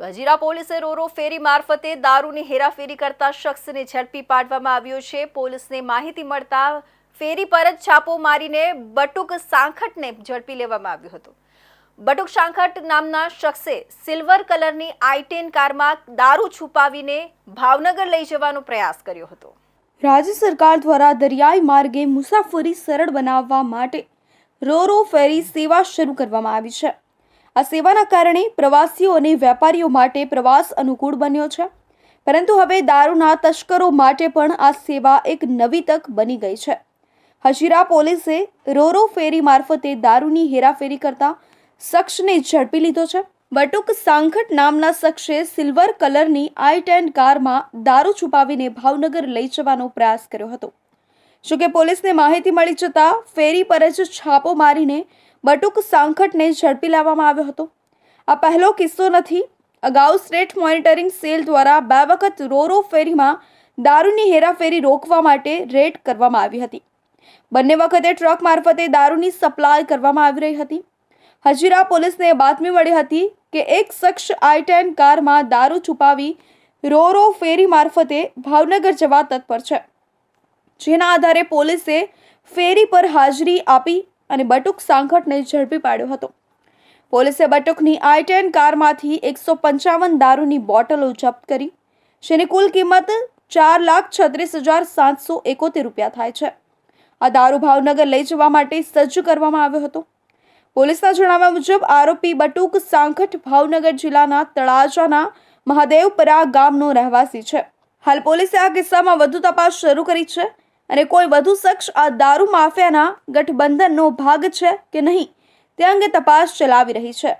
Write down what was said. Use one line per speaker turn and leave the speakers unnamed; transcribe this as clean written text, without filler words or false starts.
હજીરા પોલીસે રોરો ફેરી મારફતે દારૂની હેરાફેરી કરતા શખ્સને ઝડપી પાડવામાં આવ્યો છે। પોલીસને માહિતી મળતા ફેરી પર જ છાપો મારીને બટુક સાંખટને ઝડપી લેવામાં આવ્યો હતો। બટુક સાંખટ નામના શખ્સે સિલ્વર કલરની i10 કારમાં દારૂ છુપાવીને ભાવનગર લઈ જવાનો પ્રયાસ કર્યો હતો।
રાજ્ય સરકાર દ્વારા દરિયાઈ માર્ગે મુસાફરી સરળ બનાવવા માટે રોરો ફેરી સેવા શરૂ કરવામાં આવી છે। આ સેવાના કારણે પ્રવાસીઓ અને વેપારીઓ માટે પ્રવાસ અનુકૂળ બન્યો છે, પરંતુ હવે દારૂના તસ્કરો માટે પણ આ સેવા એક નવી તક બની ગઈ છે। હજીરા પોલીસે રોરો ફેરી મારફતે દારૂની હેરાફેરી કરતા શખ્સને ઝડપી લીધો છે। બટુક સાંખટ નામના શખ્સે સિલ્વર કલરની i10 કારમાં દારૂ છુપાવીને ભાવનગર લઈ જવાનો પ્રયાસ કર્યો હતો। જોકે પોલીસને માહિતી મળી જતા ફેરી પર જ છાપો મારીને બટુક સાંખટને ઝડપી લાવવામાં આવ્યો હતો। આ પહેલો કિસ્સો નથી। અગાઉ સ્ટેટ મોનિટરિંગ સેલ દ્વારા 2 વખત રોરો ફેરીમાં દારૂની હેરાફેરી રોકવા માટે રેડ કરવામાં આવી હતી। બંને વખતે ટ્રક મારફતે દારૂની સપ્લાય કરવામાં આવી રહી હતી। હજીરા પોલીસને બાતમી મળી હતી કે એક શખ્સ i10 કારમાં દારૂ છુપાવી રોરો ફેરી મારફતે ભાવનગર જવા તત્પર છે, જેના આધારે પોલીસે ફેરી પર હાજરી આપી અને બટુક સાંખટને ઝડપી પાડ્યો હતો। પોલીસે બટુકની i10 કારમાંથી 155 દારૂની બોટલો જપ્ત કરી, જેની કુલ કિંમત 4,36,771 રૂપિયા થાય છે। આ દારૂ ભાવનગર લઈ જવા માટે સજ્જ કરવામાં આવ્યો હતો। પોલીસના જણાવ્યા મુજબ આરોપી બટુક સાંખટ ભાવનગર જિલ્લાના તળાજાના મહાદેવપરા ગામનો રહેવાસી છે। હાલ પોલીસે આ કિસ્સામાં વધુ તપાસ શરૂ કરી છે અને કોઈ વધુ શખ્સ આ દારૂ માફિયાના ગઠબંધનનો ભાગ છે કે નહીં તે અંગે તપાસ ચલાવી રહી છે।